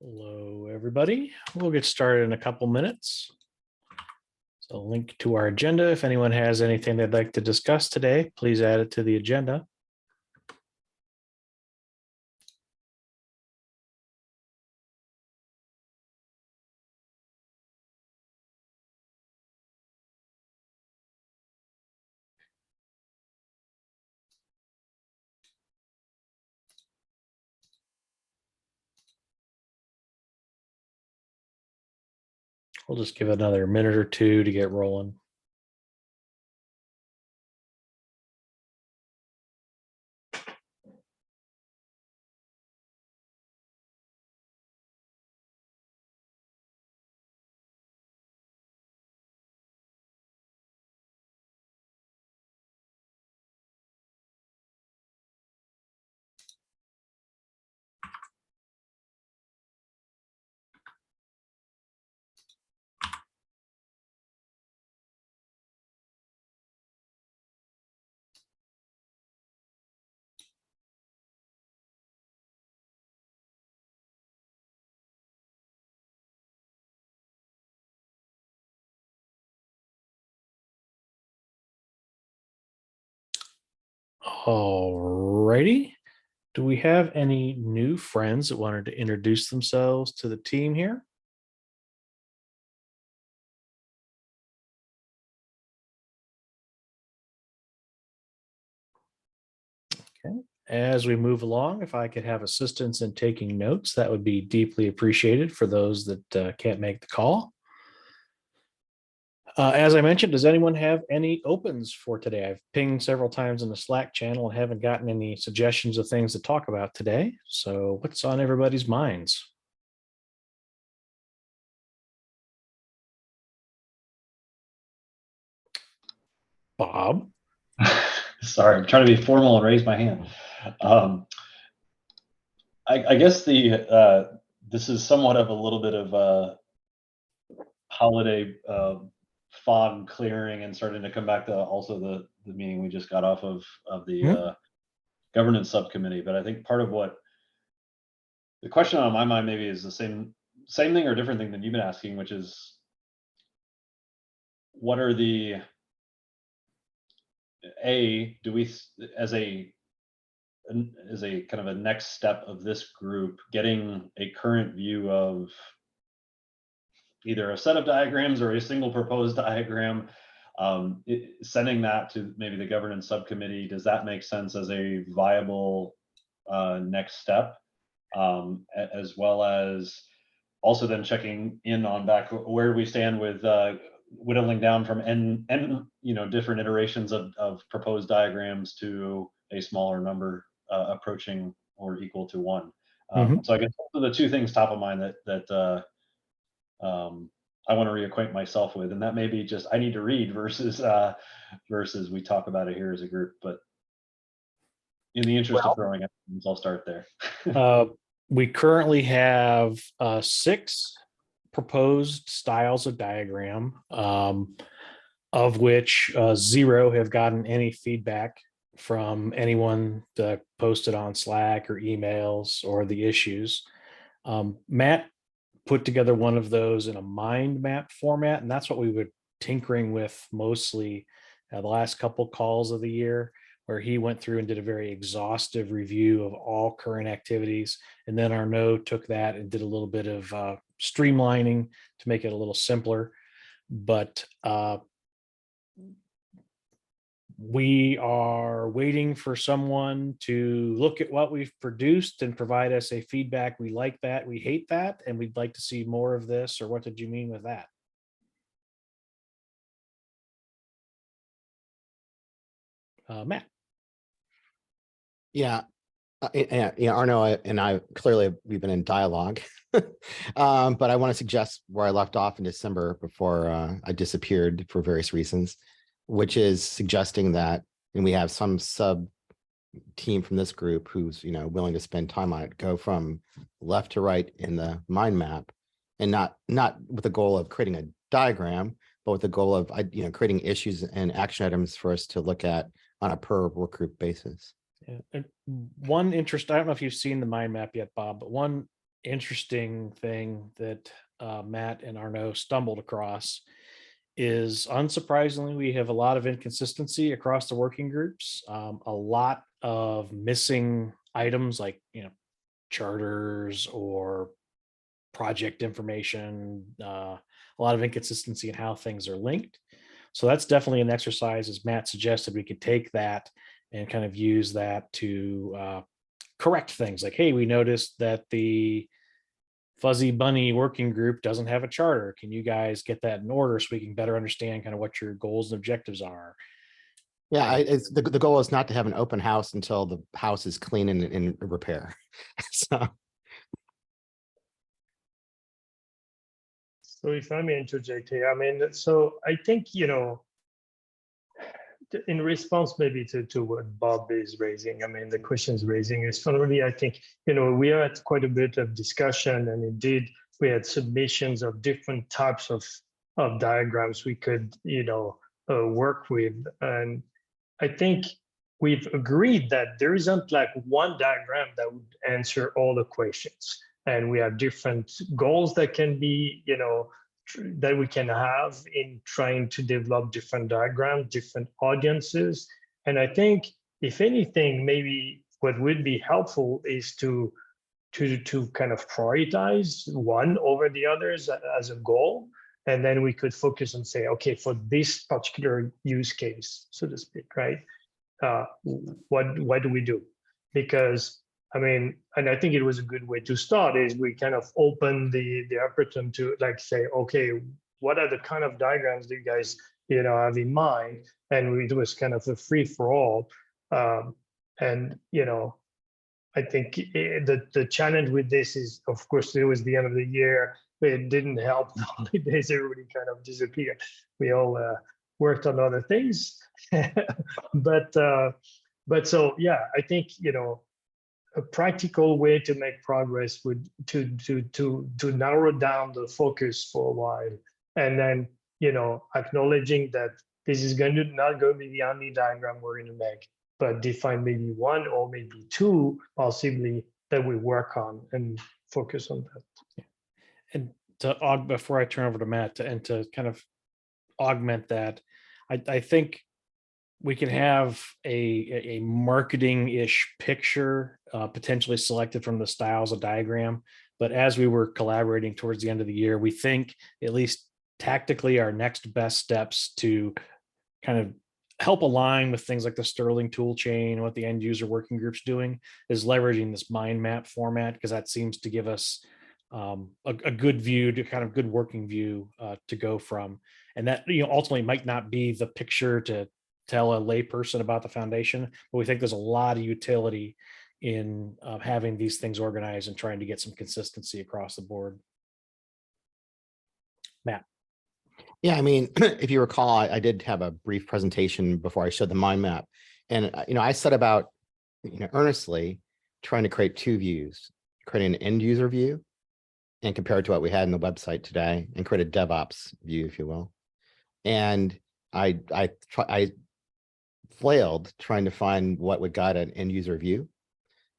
Hello, everybody. We'll get started in a couple minutes. So link to our agenda. If anyone has anything they'd like to discuss today, please add it to the agenda. We'll just give it another minute or two to get rolling. All righty. Do we have any new friends that wanted to introduce themselves to the team here? Okay. As we move along, if I could have assistance in taking notes, that would be deeply appreciated for those that can't make the call. As I mentioned, does anyone have any opens for today? I've pinged several times in the Slack channel and haven't gotten any suggestions of things to talk about today. So what's on everybody's minds? Bob? Sorry, I'm trying to be formal and raise my hand. I guess this is somewhat of a little bit of a holiday fog clearing and starting to come back to also the meeting we just got off of the governance subcommittee. But I think part of what the question on my mind maybe is the same thing or different thing than you've been asking, which is what are the do we as a kind of a next step of this group getting a current view of either a set of diagrams or a single proposed diagram, sending that to maybe the governance subcommittee, does that make sense as a viable next step? As well as also then checking in on back where we stand with whittling down from different iterations of proposed diagrams to a smaller number approaching or equal to one. So I guess those are the two things top of mind that I want to reacquaint myself with, and that may be just I need to read versus we talk about it here as a group. But in the interest of throwing out things, I'll start there. We currently have 6 proposed styles of diagram, of which 0 have gotten any feedback from anyone that posted on Slack or emails or the issues. Matt put together one of those in a mind map format, and that's what we were tinkering with mostly the last couple calls of the year, where he went through and did a very exhaustive review of all current activities. And then Arnaud took that and did a little bit of streamlining to make it a little simpler. But we are waiting for someone to look at what we've produced and provide us a feedback. We like that, we hate that, and we'd like to see more of this, or what did you mean with that? Matt. Yeah, Arnaud and I clearly we've been in dialogue, but I want to suggest where I left off in December before I disappeared for various reasons, which is suggesting that, and we have some sub team from this group who's willing to spend time on it, go from left to right in the mind map, and not with the goal of creating a diagram, but with the goal of creating issues and action items for us to look at on a per work group basis. Yeah. And one interest, I don't know if you've seen the mind map yet, Bob, but one interesting thing that Matt and Arnaud stumbled across is, unsurprisingly, we have a lot of inconsistency across the working groups. A lot of missing items like, charters or project information, a lot of inconsistency in how things are linked. So that's definitely an exercise, as Matt suggested, we could take that and kind of use that to correct things like, hey, we noticed that the Fuzzy Bunny working group doesn't have a charter. Can you guys get that in order so we can better understand kind of what your goals and objectives are? Yeah, the goal is not to have an open house until the house is clean and in repair. So if I may interject here, I mean, so I think, in response maybe to what Bob is raising, I mean, the questions raising is finally, I think, we had quite a bit of discussion, and indeed we had submissions of different types of diagrams we could, work with. And I think we've agreed that there isn't like one diagram that would answer all the questions. And we have different goals that can be, that we can have in trying to develop different diagrams, different audiences. And I think, if anything, maybe what would be helpful is to kind of prioritize one over the others as a goal. And then we could focus and say, okay, for this particular use case, so to speak, right? What do we do? Because I mean, and I think it was a good way to start, is we kind of open the aperture to like say, okay, what are the kind of diagrams do you guys, have in mind? And it was kind of a free for all. And, I think the challenge with this is, of course, it was the end of the year. It didn't help the holidays, everybody kind of disappeared. We all worked on other things. But so, yeah, I think, a practical way to make progress would to narrow down the focus for a while, and then acknowledging that this is not going to be the only diagram we're going to make, but define maybe one or maybe two possibly that we work on and focus on that. And before I turn over to Matt, to kind of augment that, I think we can have a marketing-ish picture potentially selected from the styles of diagram. But as we were collaborating towards the end of the year, we think, at least tactically, our next best steps to kind of help align with things like the Sterling tool chain, what the end user working group's doing, is leveraging this mind map format, because that seems to give us a good view, to kind of good working view to go from. And that, ultimately might not be the picture to tell a layperson about the foundation, but we think there's a lot of utility in having these things organized and trying to get some consistency across the board. Matt. yeah, I mean, if you recall, I did have a brief presentation before I showed the mind map, and I set about earnestly trying to create two views, creating an end user view and compare it to what we had in the website today, and create a DevOps view, if you will. And I flailed trying to find what would guide an end user view.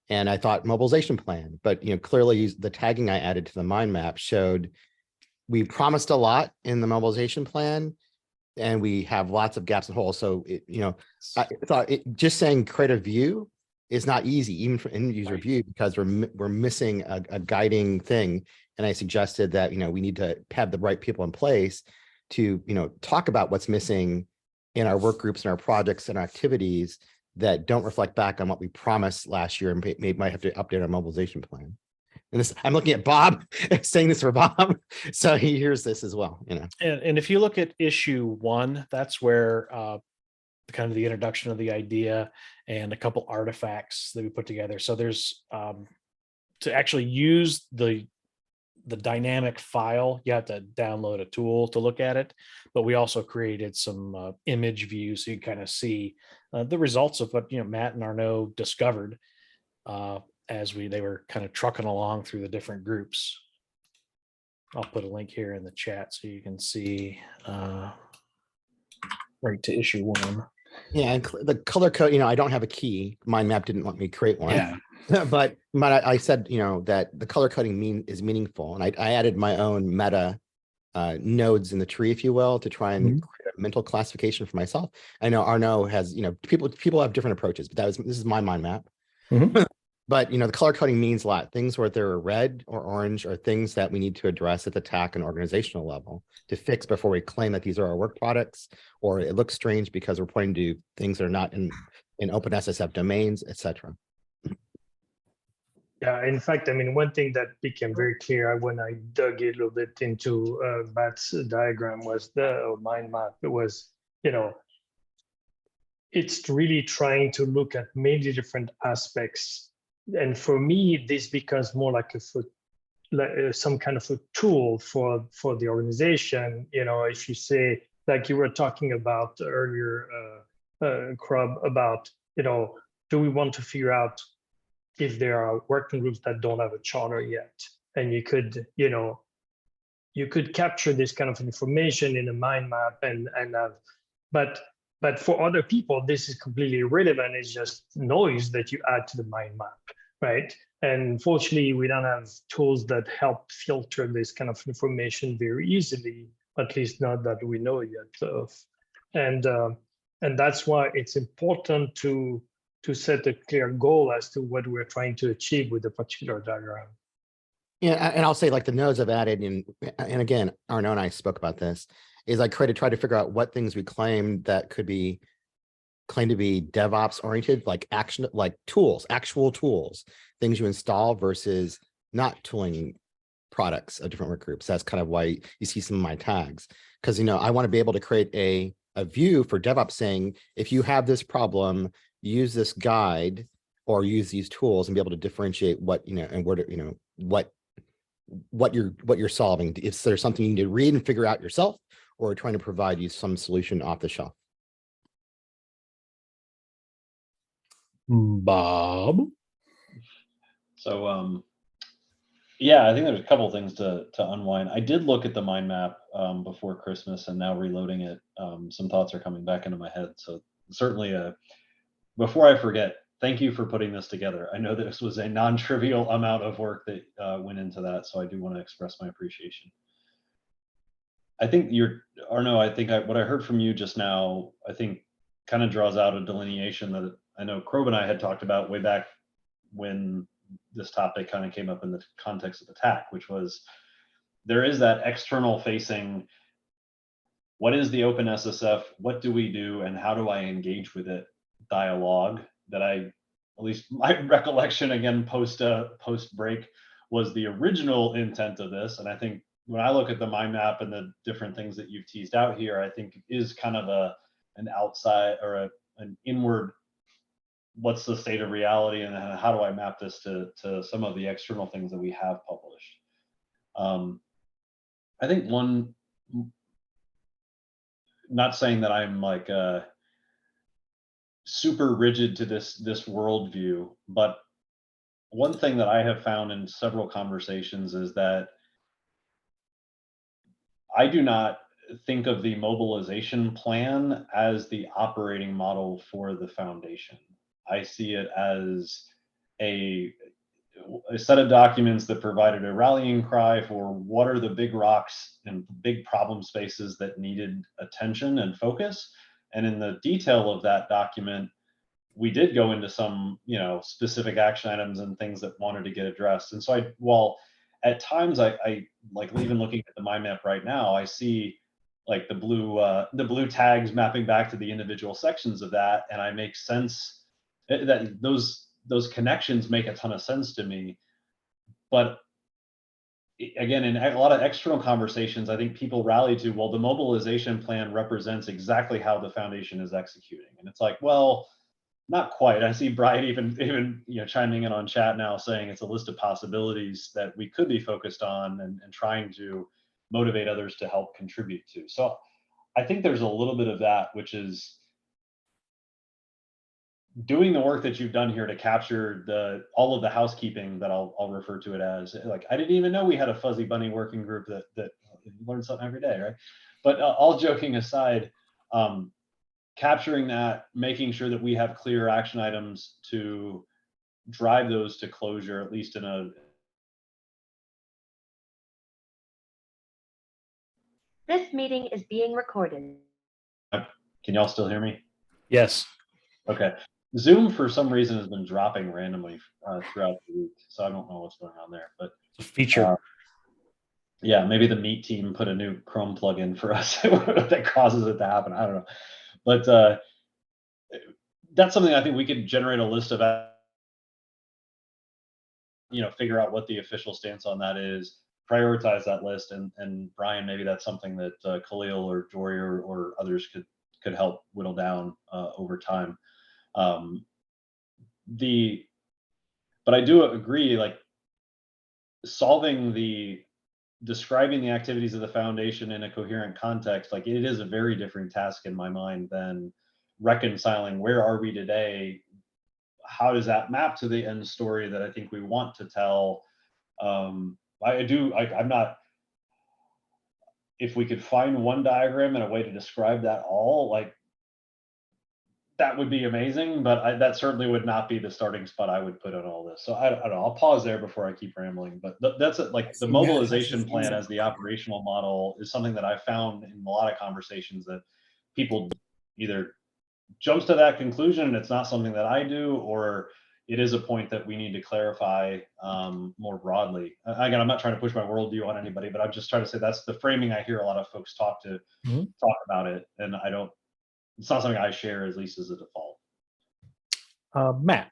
And I thought mobilization plan, but clearly the tagging I added to the mind map showed we promised a lot in the mobilization plan, and we have lots of gaps and holes. So I thought just saying create a view is not easy, even for end user view, because we're missing a guiding thing. And I suggested that we need to have the right people in place to talk about what's missing in our work groups and our projects and our activities that don't reflect back on what we promised last year, and might have to update our mobilization plan. And this, I'm looking at Bob, saying this for Bob, so he hears this as well. And if you look at issue 1, that's where kind of the introduction of the idea and a couple artifacts that we put together. So there's to actually use the dynamic file, you have to download a tool to look at it, but we also created some image views so you kind of see the results of what Matt and Arnaud discovered as they were kind of trucking along through the different groups. I'll put a link here in the chat so you can see right to issue 1. Yeah, and the color code, I don't have a key. Mind map didn't let me create one. Yeah. But I said, that the color coding is meaningful. And I added my own meta nodes in the tree, if you will, to try and create a mental classification for myself. I know Arnaud has, people have different approaches, but this is my mind map. But the color coding means a lot. Things where they're red or orange are things that we need to address at the TAC and organizational level to fix before we claim that these are our work products, or it looks strange because we're pointing to things that are not in OpenSSF domains, etc. Yeah, in fact, I mean, one thing that became very clear when I dug a little bit into Matt's diagram was the mind map. It was, it's really trying to look at many different aspects. And for me, this becomes more like some kind of a tool for the organization. If you say, like you were talking about earlier, Krub, about, do we want to figure out if there are working groups that don't have a charter yet? And you could capture this kind of information in a mind map and have, but for other people, this is completely irrelevant. It's just noise that you add to the mind map, right? And fortunately, we don't have tools that help filter this kind of information very easily, at least not that we know yet of. And that's why it's important to set a clear goal as to what we're trying to achieve with a particular diagram. Yeah, and I'll say, like, the nodes I've added in, and again, Arnaud and I spoke about this, is I try to figure out what things we claim that could be claimed to be DevOps oriented, like tools, actual tools, things you install versus not tooling products of different work groups. That's kind of why you see some of my tags, because I want to be able to create a view for DevOps saying, if you have this problem, use this guide or use these tools and be able to differentiate what and where to what you're solving. If there's something you need to read and figure out yourself, or trying to provide you some solution off the shelf. Bob. So yeah, I think there's a couple things to unwind. I did look at the mind map before Christmas, and now reloading it, some thoughts are coming back into my head. So certainly, before I forget, thank you for putting this together. I know that this was a non-trivial amount of work that went into that, so I do want to express my appreciation. I think Arnaud, what I heard from you just now, I think kind of draws out a delineation that I know Krob and I had talked about way back when this topic kind of came up in the context of the TAC, which was there is that external facing, what is the OpenSSF, what do we do, and how do I engage with it dialogue that at least my recollection, again, post break, was the original intent of this. And I think when I look at the mind map and the different things that you've teased out here, I think is kind of an outside or an inward, what's the state of reality, and how do I map this to some of the external things that we have published. I think one, not saying that I'm like super rigid to this worldview, but one thing that I have found in several conversations is that I do not think of the mobilization plan as the operating model for the foundation. I see it as a set of documents that provided a rallying cry for what are the big rocks and big problem spaces that needed attention and focus. And in the detail of that document, we did go into some, specific action items and things that wanted to get addressed. And so while at times I like even looking at the mind map right now, I see like the blue tags mapping back to the individual sections of that, and I make sense that those connections make a ton of sense to me. But again, in a lot of external conversations, I think people rally to, well, the mobilization plan represents exactly how the foundation is executing. And it's like, well, not quite. I see Brian even chiming in on chat now saying it's a list of possibilities that we could be focused on and trying to motivate others to help contribute to. So I think there's a little bit of that, which is doing the work that you've done here to capture all of the housekeeping that I'll refer to it as. Like, I didn't even know we had a fuzzy bunny working group that learn something every day, right? But all joking aside, capturing that, making sure that we have clear action items to drive those to closure, at least in a. This meeting is being recorded. Can y'all still hear me? Yes. Okay. Zoom for some reason has been dropping randomly throughout the week, so I don't know what's going on there. But It's a feature. yeah, maybe the Meet team put a new Chrome plugin for us that causes it to happen. I don't know, but that's something I think we could generate a list of. Figure out what the official stance on that is. Prioritize that list, and Brian, maybe that's something that Khalil or Jory or others could help whittle down over time. But I do agree, like describing the activities of the foundation in a coherent context, like it is a very different task in my mind than reconciling where are we today, how does that map to the end story that I think we want to tell. I'm not, if we could find one diagram and a way to describe that all, like that would be amazing, but that certainly would not be the starting spot I would put on all this. So I don't know, I'll pause there before I keep rambling, but that's it. Like the mobilization plan as the operational model is something that I found in a lot of conversations that people either jumps to that conclusion and it's not something that I do, or it is a point that we need to clarify more broadly. Again, I'm not trying to push my worldview on anybody, but I'm just trying to say that's the framing I hear a lot of folks talk about it, and it's not something I share, at least as a default. Matt.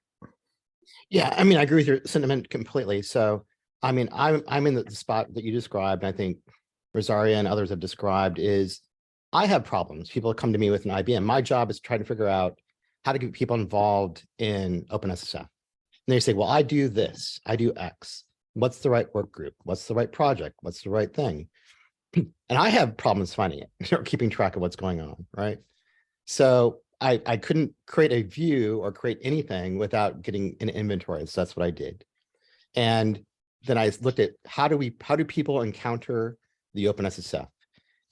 Yeah, I mean, I agree with your sentiment completely. So, I mean, I'm in the spot that you described, and I think Rosaria and others have described is I have problems. People come to me with an IBM. My job is to try to figure out how to get people involved in OpenSSF. And they say, well, I do this, I do X. What's the right work group? What's the right project? What's the right thing? And I have problems finding it or keeping track of what's going on, right? So I couldn't create a view or create anything without getting an inventory. So that's what I did. And then I looked at how do people encounter the OpenSSF?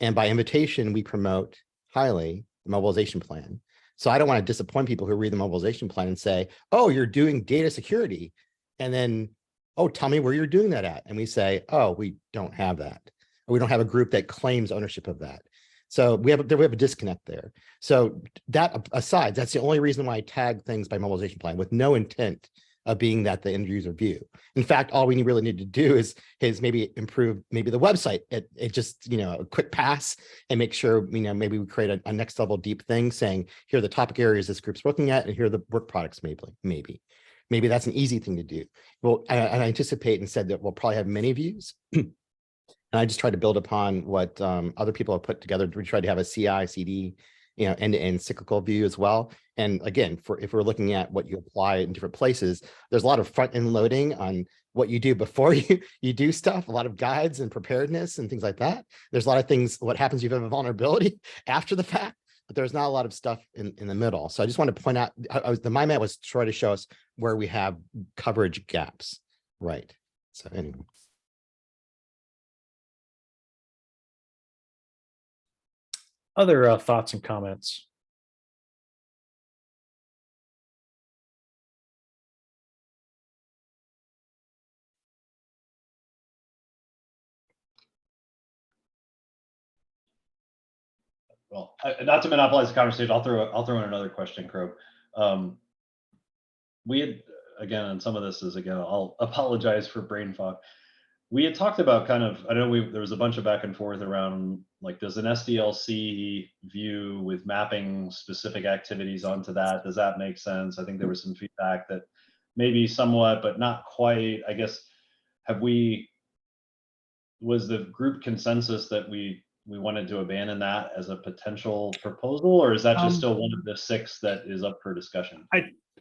And by invitation, we promote highly the mobilization plan. So I don't want to disappoint people who read the mobilization plan and say, oh, you're doing data security. And then, oh, tell me where you're doing that at. And we say, oh, we don't have that. Or we don't have a group that claims ownership of that. So we have a disconnect there. So that aside, that's the only reason why I tag things by mobilization plan with no intent of being that the end user view. In fact, all we really need to do is maybe improve the website. It just, a quick pass and make sure, maybe we create a next level deep thing saying, here are the topic areas this group's looking at, and here are the work products, maybe that's an easy thing to do. Well, I anticipate and said that we'll probably have many views. And I just tried to build upon what other people have put together. We tried to have a CI, CD, end-to-end cyclical view as well. And again, if we're looking at what you apply in different places, there's a lot of front-end loading on what you do before you do stuff, a lot of guides and preparedness and things like that. There's a lot of things, what happens if you have a vulnerability after the fact, but there's not a lot of stuff in the middle. So I just wanted to point out, the mind map was to try to show us where we have coverage gaps, right? So anyway. Other thoughts and comments? Well, not to monopolize the conversation, I'll throw in another question, Crow. We had, again, and some of this is, again, I'll apologize for brain fog. We had talked about I know there was a bunch of back and forth around, like, does an SDLC view with mapping specific activities onto that, does that make sense? I think there was some feedback that maybe somewhat, but not quite. I guess, was the group consensus that we wanted to abandon that as a potential proposal, or is that just still one of the 6 that is up for discussion?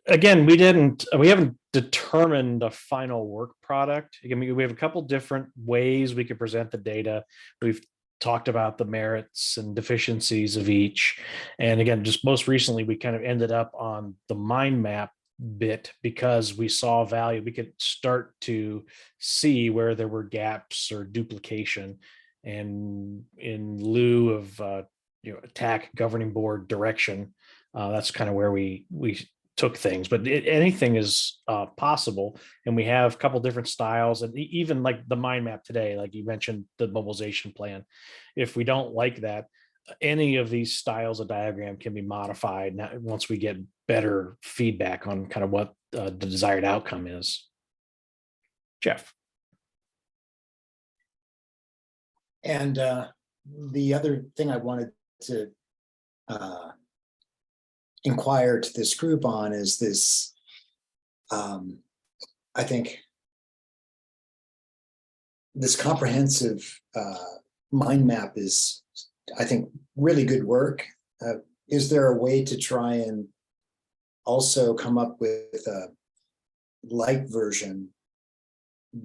We haven't determined a final work product. Again, we have a couple different ways we could present the data. We've talked about the merits and deficiencies of each. And again, just most recently, we kind of ended up on the mind map bit because we saw value. We could start to see where there were gaps or duplication. And in lieu of attack governing board direction, that's kind of where we took things, but anything is possible. And we have a couple different styles, and even like the mind map today, like you mentioned, the mobilization plan. If we don't like that, any of these styles of diagram can be modified once we get better feedback on kind of what the desired outcome is. Jeff. And the other thing I wanted to inquire to this group on is this, I think, this comprehensive mind map is, I think, really good work. Is there a way to try and also come up with a light version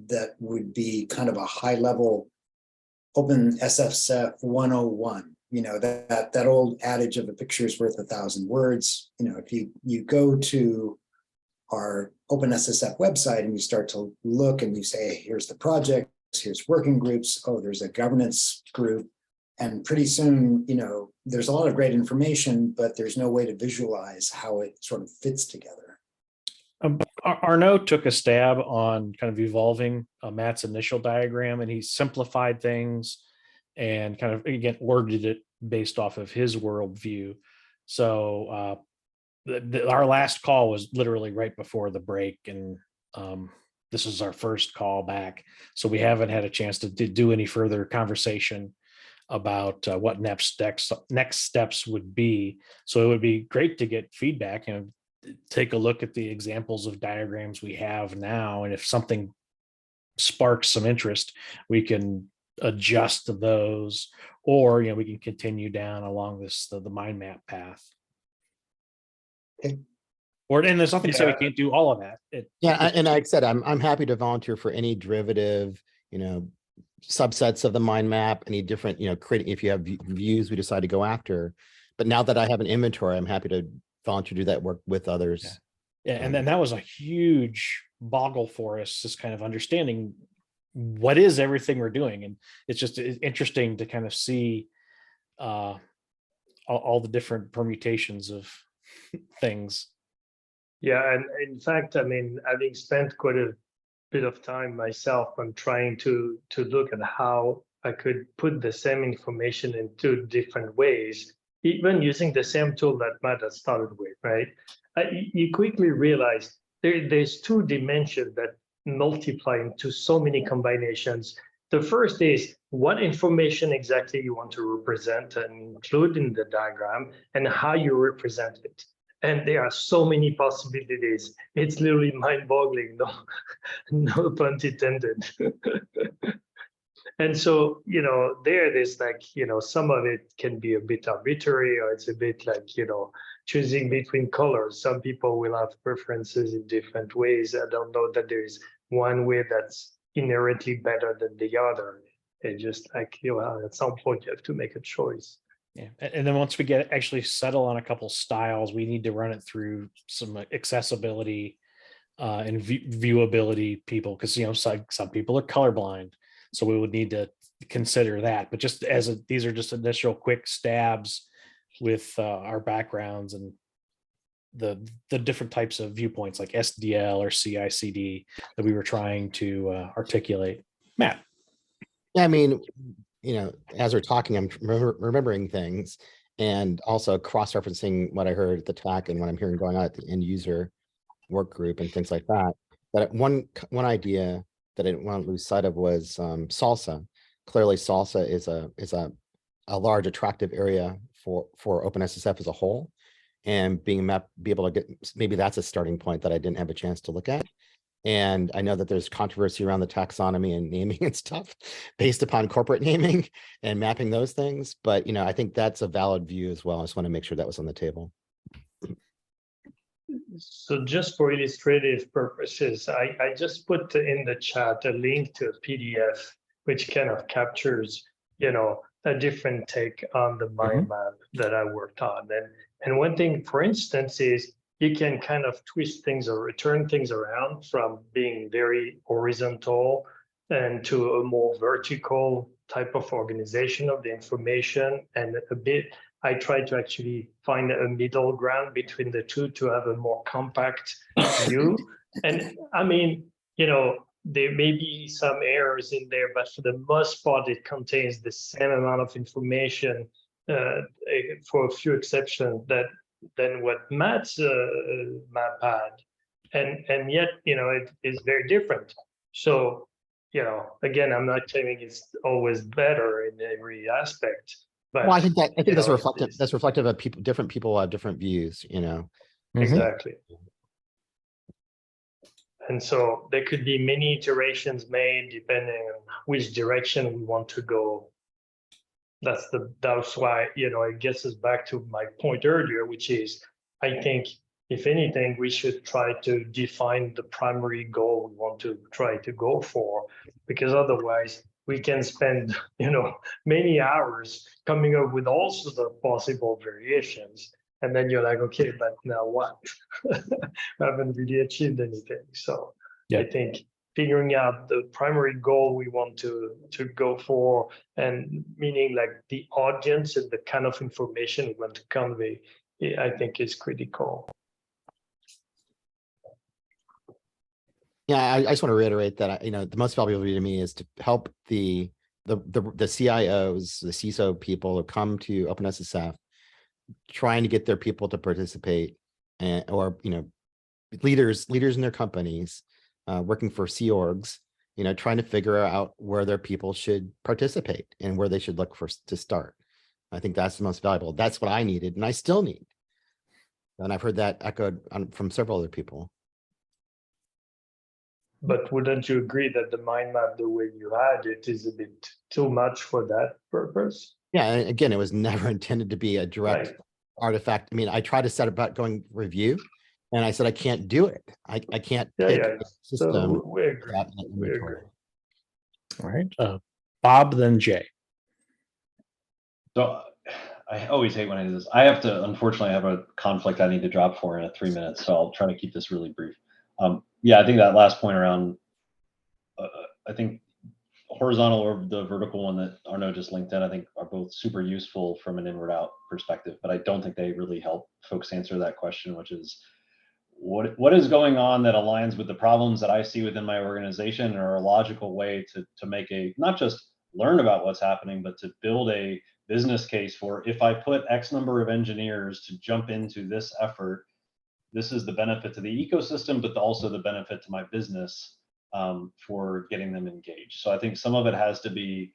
that would be kind of a high level OpenSSF 101? You know, that old adage of a picture is worth 1,000 words. You know, if you go to our OpenSSF website and you start to look and you say, hey, here's the project, here's working groups, oh, there's a governance group. And pretty soon, you know, there's a lot of great information, but there's no way to visualize how it sort of fits together. Arnaud took a stab on kind of evolving Matt's initial diagram, and he simplified things and kind of, again, worded it based off of his worldview. So our last call was literally right before the break, and this is our first call back. So we haven't had a chance to do any further conversation about what next steps would be. So it would be great to get feedback and take a look at the examples of diagrams we have now. And if something sparks some interest, we can adjust those, or, you know, we can continue down along this, the mind map path. Okay. And there's nothing to say we can't do all of that. And like I said, I'm happy to volunteer for any derivative, you know, subsets of the mind map, any different, you know, creating, if you have views we decide to go after. But now that I have an inventory, I'm happy to volunteer to do that work with others. Yeah. And then that was a huge boggle for us, just kind of understanding what is everything we're doing. And it's just interesting to kind of see all the different permutations of things. Yeah, and in fact, I mean, having spent quite a bit of time myself on trying to look at how I could put the same information in two different ways, even using the same tool that Matt has started with, right? You quickly realize there's two dimensions that multiply into so many combinations. The first is what information exactly you want to represent and include in the diagram, and how you represent it. And there are so many possibilities. It's literally mind-boggling, no pun intended. And so, you know, there's like, you know, some of it can be a bit arbitrary, or it's a bit like, you know, choosing between colors. Some people will have preferences in different ways. I don't know that there is one way that's inherently better than the other. It's just like, you know, at some point you have to make a choice. Yeah. And then once we get actually settle on a couple styles, we need to run it through some accessibility and viewability people, because, you know, some people are colorblind. So we would need to consider that. But just these are just initial quick stabs with our backgrounds and the different types of viewpoints like SDL or CI/CD that we were trying to articulate. Matt. Yeah, I mean, you know, as we're talking, I'm remembering things, and also cross-referencing what I heard at the talk and what I'm hearing going on at the end user work group and things like that. But one idea that I didn't want to lose sight of was salsa. Clearly, salsa is a large attractive area for OpenSSF as a whole, and be able to get, maybe that's a starting point that I didn't have a chance to look at. And I know that there's controversy around the taxonomy and naming and stuff based upon corporate naming and mapping those things. But, you know, I think that's a valid view as well. I just want to make sure that was on the table. So just for illustrative purposes, I just put in the chat a link to a PDF, which kind of captures, you know, a different take on the mind map that I worked on. And one thing, for instance, is you can kind of twist things or turn things around from being very horizontal and to a more vertical type of organization of the information, and a bit I try to actually find a middle ground between the two to have a more compact view. And I mean, there may be some errors in there, but for the most part, it contains the same amount of information, for a few exceptions, than what Matt's map had. And yet, it is very different. So, again, I'm not claiming it's always better in every aspect. But, Well, I think that's know, reflective. it's- That's reflective of people. Different people have different views. Mhm. Exactly. And so there could be many iterations made depending on which direction we want to go. That's why, it gets us back to my point earlier, which is, I think, if anything, we should try to define the primary goal we want to try to go for, because otherwise we can spend, many hours coming up with all sorts of possible variations. And then you're like, okay, but now what? I haven't really achieved anything. So Yeah. I think figuring out the primary goal we want to go for, and meaning like the audience and the kind of information we want to convey, I think is critical. Yeah, I just want to reiterate that the most valuable to me is to help the CIOs, the CISO people who come to OpenSSF, trying to get their people to participate, or leaders in their companies, working for Sea Orgs, trying to figure out where their people should participate and where they should look to start. I think that's the most valuable. That's what I needed, and I still need. And I've heard that echoed from several other people. But wouldn't you agree that the mind map, the way you had it, is a bit too much for that purpose? Yeah, and again, it was never intended to be a direct Right. artifact. I mean, I tried to set about going review, and I said I can't do it. I can't pick a system. So we agree. without an We inventory. agree. All right. Bob, then Jay. So I always hate when I do this. I have to, unfortunately, have a conflict I need to drop for in 3 minutes, so I'll try to keep this really brief. Yeah, I think that last point around, I think horizontal or the vertical one that Arnaud just linked in, I think are both super useful from an inward out perspective, but I don't think they really help folks answer that question, which is what is going on that aligns with the problems that I see within my organization, or a logical way to make not just learn about what's happening, but to build a business case for, if I put X number of engineers to jump into this effort, this is the benefit to the ecosystem, but also the benefit to my business, for getting them engaged. So I think some of it has to be,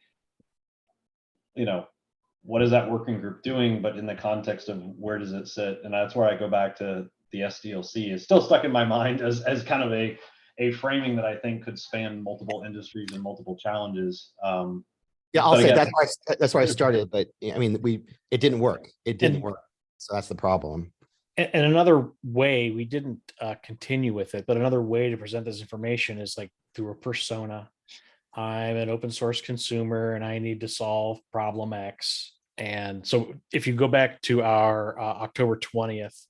what is that working group doing, but in the context of where does it sit? And that's where I go back to the SDLC. Is still stuck in my mind as kind of a framing that I think could span multiple industries and multiple challenges. Yeah, I'll say that's why I started, but I mean, it didn't work. It didn't work. So that's the problem. And another way, we didn't continue with it, but another way to present this information is like through a persona. I'm an open source consumer and I need to solve problem X. And so if you go back to our October 20th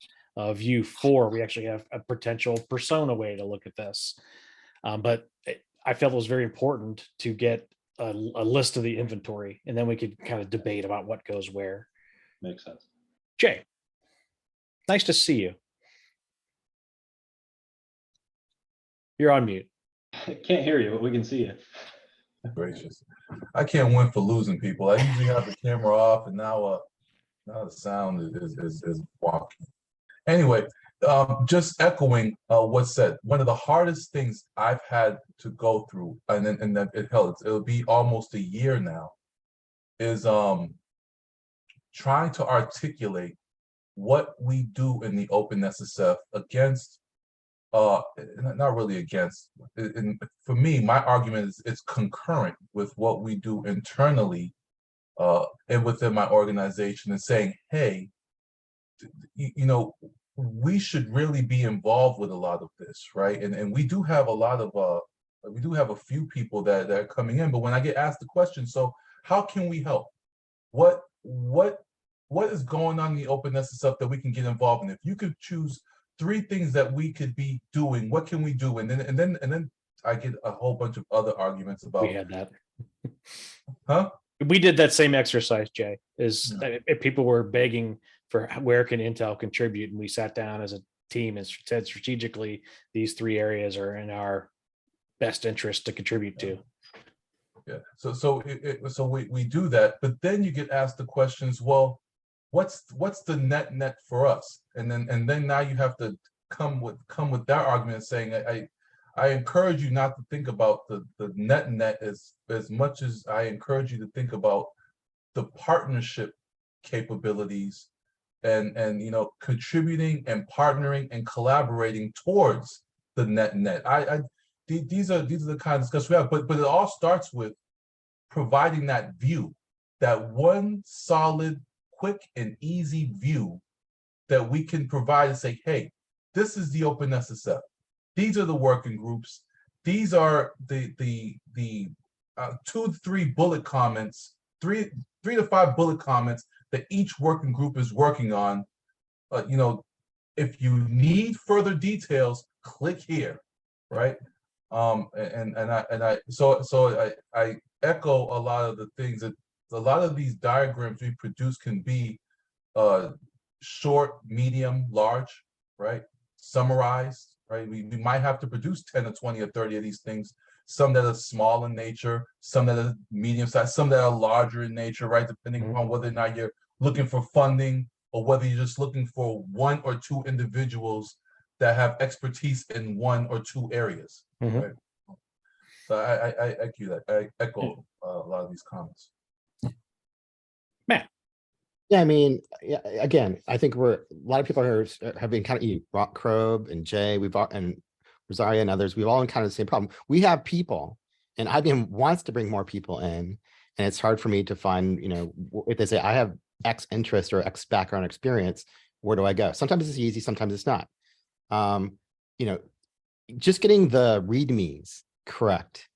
view 4, we actually have a potential persona way to look at this. But I felt it was very important to get a list of the inventory, and then we could kind of debate about what goes where. Makes sense. Jay, nice to see you. You're on mute. Can't hear you, but we can see you. Gracious. I can't win for losing people. I usually have the camera off, and now the sound is wonky. Anyway, just echoing what's said, one of the hardest things I've had to go through, and that it'll be almost a year now, is trying to articulate what we do in the OpenSSF against, not really against, for me, my argument is it's concurrent with what we do internally and within my organization, and saying, hey, we should really be involved with a lot of this, right? And we do have a lot of, we do have a few people that are coming in, but when I get asked the question, so how can we help? What is going on in the OpenSSF that we can get involved in? If you could choose 3 things that we could be doing, what can we do? And then I get a whole bunch of other arguments about. We had that. Huh? We did that same exercise, Jay, is Yeah. if people were begging for where can Intel contribute, and we sat down as a team and said strategically, these 3 areas are in our best interest to contribute to. Yeah. So we do that, but then you get asked the questions, well, what's the net for us? And then now you have to come with that argument saying, I encourage you not to think about the net as much as I encourage you to think about the partnership capabilities and contributing and partnering and collaborating towards the net. These are the kind of discussions we have, but it all starts with providing that view, that one solid, quick and easy view that we can provide and say, hey, this is the OpenSSF. These are the working groups. These are the 2 to 3 bullet comments, 3 to 5 bullet comments that each working group is working on. If you need further details, click here, right? I echo a lot of the things that a lot of these diagrams we produce can be short, medium, large, right? Summarized, right? We might have to produce 10 or 20 or 30 of these things, some that are small in nature, some that are medium sized, some that are larger in nature, right? Depending upon whether or not you're looking for funding or whether you're just looking for 1 or 2 individuals that have expertise in 1 or 2 areas. Right? So I echo a lot of these comments. Matt. Yeah, I mean, again, I think a lot of people have been kind of Rock Crobe and Jay, and Rosaria and others, we've all encountered the same problem. We have people, and IBM wants to bring more people in, and it's hard for me to find, if they say I have X interest or X background experience, where do I go? Sometimes it's easy, sometimes it's not. Just getting the READMEs correct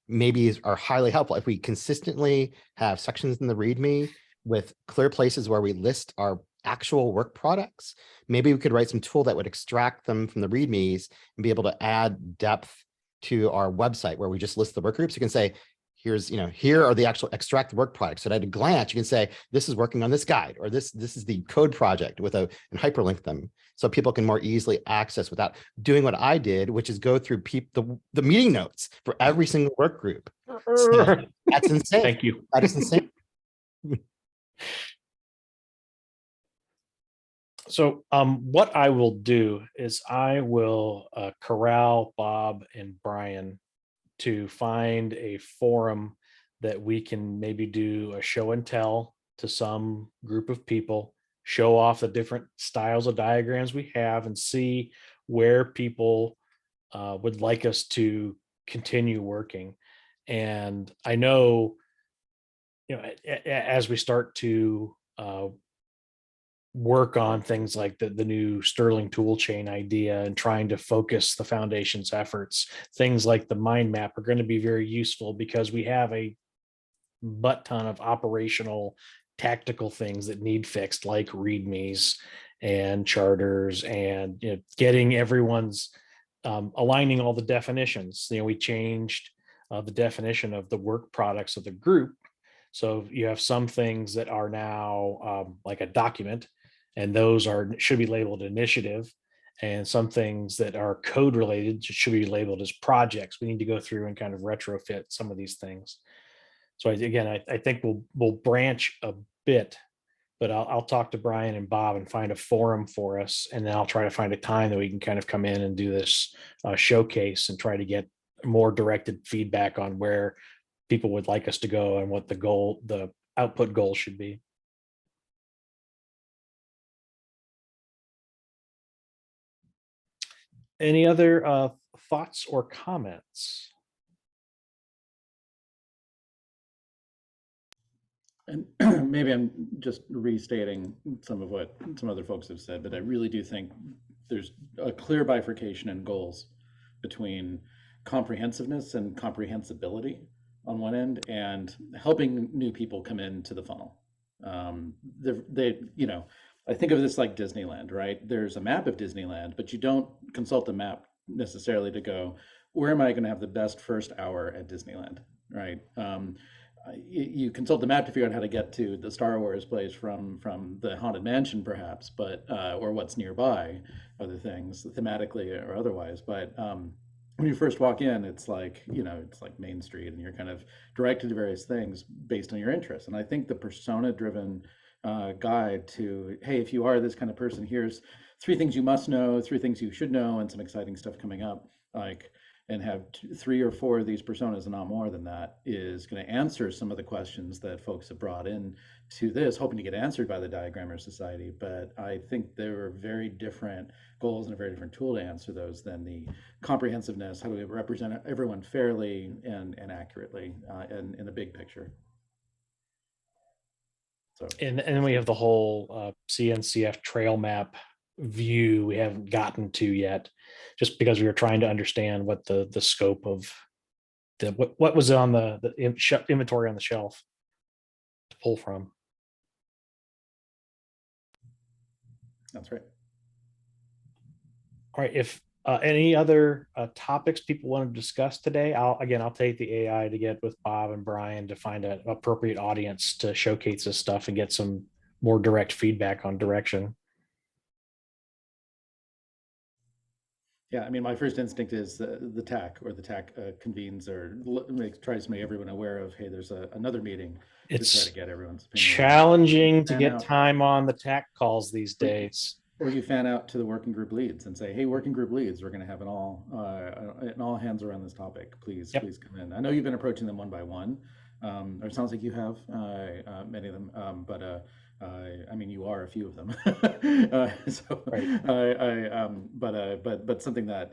maybe are highly helpful. If we consistently have sections in the README with clear places where we list our actual work products, maybe we could write some tool that would extract them from the READMEs and be able to add depth to our website where we just list the work groups. You can say, here are the actual extract work products. So at a glance, you can say, this is working on this guide, or this is the code project and hyperlink them so people can more easily access without doing what I did, which is go through the meeting notes for every single work group. So that's insane. Thank you. That is insane. So what I will do is I will corral Bob and Brian to find a forum that we can maybe do a show and tell to some group of people, show off the different styles of diagrams we have, and see where people would like us to continue working. And I know, as we start to work on things like the new Sterling tool chain idea and trying to focus the foundation's efforts, things like the mind map are going to be very useful because we have a butt ton of operational tactical things that need fixed, like READMEs and charters, and getting everyone's aligning all the definitions. We changed the definition of the work products of the group. So you have some things that are now like a document, and those should be labeled initiative, and some things that are code related should be labeled as projects. We need to go through and kind of retrofit some of these things. So I think we'll branch a bit, but I'll talk to Brian and Bob and find a forum for us, and then I'll try to find a time that we can kind of come in and do this showcase and try to get more directed feedback on where people would like us to go and what the output goal should be. Any other thoughts or comments? And maybe I'm just restating some of what some other folks have said, but I really do think there's a clear bifurcation in goals between comprehensiveness and comprehensibility on one end, and helping new people come into the funnel. I think of this like Disneyland, right? There's a map of Disneyland, but you don't consult the map necessarily to go, where am I going to have the best first hour at Disneyland, right? you consult the map to figure out how to get to the Star Wars place from the Haunted Mansion, perhaps, but or what's nearby, other things thematically or otherwise. But when you first walk in, it's like, you know, it's like Main Street, and you're kind of directed to various things based on your interests. And I think the persona-driven guide to, hey, if you are this kind of person, here's 3 things you must know, 3 things you should know, and some exciting stuff coming up, like, and have 3 or 4 of these personas and not more than that, is going to answer some of the questions that folks have brought in to this, hoping to get answered by the Diagrammer Society. But I think there are very different goals and a very different tool to answer those than the comprehensiveness. How do we represent everyone fairly and accurately in the big picture? So, And then we have the whole CNCF trail map view we haven't gotten to yet, just because we were trying to understand what the scope of what was on the inventory on the shelf to pull from. that's right. All right, if any other topics people want to discuss today, I'll take the AI to get with Bob and Brian to find an appropriate audience to showcase this stuff and get some more direct feedback on direction. Yeah, I mean, my first instinct is the TAC, or the TAC convenes or tries to make everyone aware of, hey, there's another meeting to try It's to get everyone's opinion. challenging to Fan get out. time on the TAC calls these days. Or you fan out to the working group leads and say, hey, working group leads, we're going to have an all hands around this topic. Please, Yep. please come in. I know you've been approaching them one by one, or it sounds like you have many of them, but I mean, you are a few of them. So, Right. but something that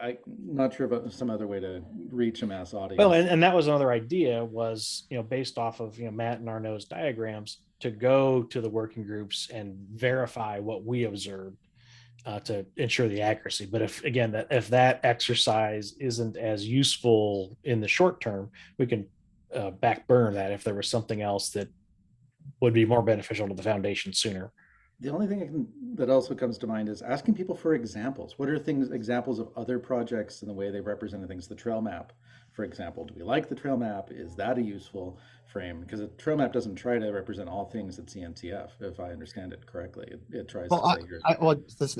I'm not sure about some other way to reach a mass audience. Well, and that was another idea, was, you know, based off of, you know, Matt and Arnaud's diagrams, to go to the working groups and verify what we observed to ensure the accuracy. But if that exercise isn't as useful in the short term, we can back burn that if there was something else that would be more beneficial to the foundation sooner. The only thing that also comes to mind is asking people for examples. What are examples of other projects and the way they represented things? The trail map, for example. Do we like the trail map? Is that a useful frame? Because a trail map doesn't try to represent all things at CNCF, if I understand it correctly. It tries to say here.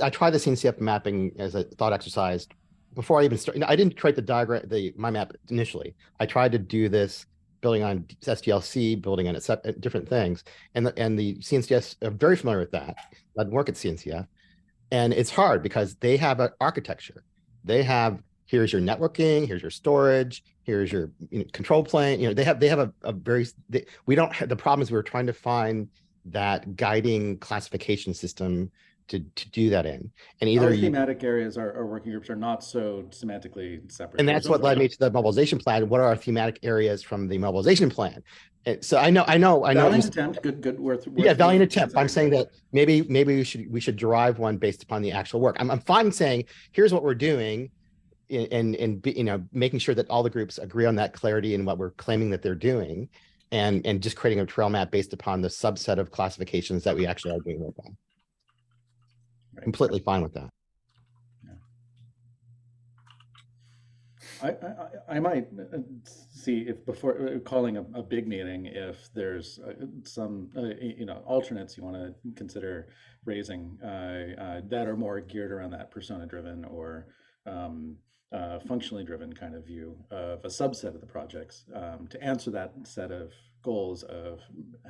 I tried the CNCF mapping as a thought exercise before I even started. I didn't write the diagram, my map initially. I tried to do this building on SDLC, building on different things. And the CNCF are very familiar with that. I'd work at CNCF. And it's hard because they have an architecture. They have, here's your networking, here's your storage, here's your control plane. They have a very, we don't have, the problem is we were trying to find that guiding classification system to do that in. And either thematic areas, our working groups are not so semantically separate. And that's what led me to the mobilization plan. What are our thematic areas from the mobilization plan? And so I know. Valiant attempt, good worth. Yeah, valiant attempt. I'm saying that maybe we should derive one based upon the actual work. I'm fine saying here's what we're doing, and making sure that all the groups agree on that clarity in what we're claiming that they're doing, and just creating a trail map based upon the subset of classifications that we actually are doing work on. Right. Completely fine with that. I might see if before calling a big meeting, if there's some alternates you want to consider raising that are more geared around that persona driven or functionally driven kind of view of a subset of the projects to answer that set of goals of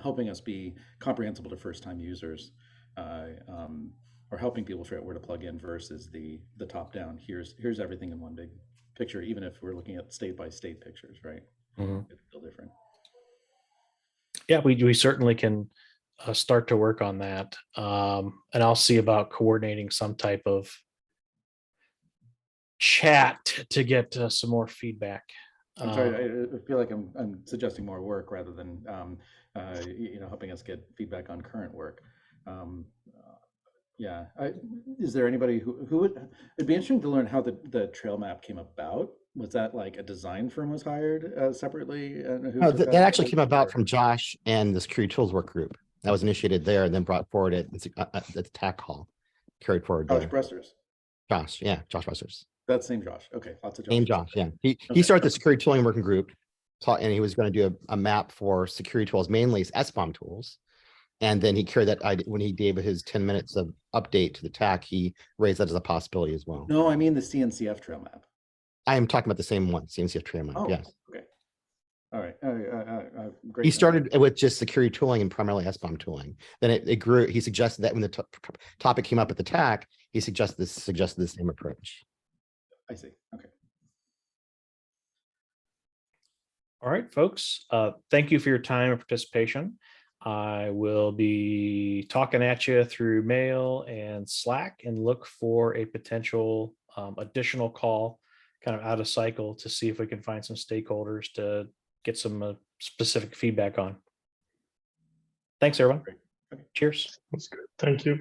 helping us be comprehensible to first time users. Or helping people figure out where to plug in versus the top down. Here's everything in one big picture, even if we're looking at state by state pictures, right? Mm-hmm. It's still different. Yeah, we certainly can start to work on that. And I'll see about coordinating some type of chat to get some more feedback. I'm sorry, I feel like I'm suggesting more work rather than helping us get feedback on current work. Yeah, is there anybody who would? It'd be interesting to learn how the trail map came about. Was that like a design firm was hired separately? That actually came about from Josh and the Security Tools Work Group. That was initiated there and then brought forward at the TAC hall, carried forward. Josh Bressers. Josh, yeah, Josh Bressers. That same Josh. Okay, lots of Josh. Same Josh, yeah. He started the Security Tooling Working Group. and he was going to do a map for security tools, mainly SBOM tools. And then he carried that idea when he gave his 10 minutes of update to the TAC, he raised that as a possibility as well. No, I mean the CNCF trail map. I am talking about the same one, CNCF trail map, Oh, yes. okay. All right. Great. He started with just security tooling and primarily SBOM tooling. Then it grew. He suggested that when the topic came up at the TAC, he suggested the same approach. I see. Okay. All right, folks. Thank you for your time and participation. I will be talking at you through mail and Slack and look for a potential additional call kind of out of cycle to see if we can find some stakeholders to get some specific feedback on. Thanks, everyone. Great. Okay. Cheers. That's good. Thank you.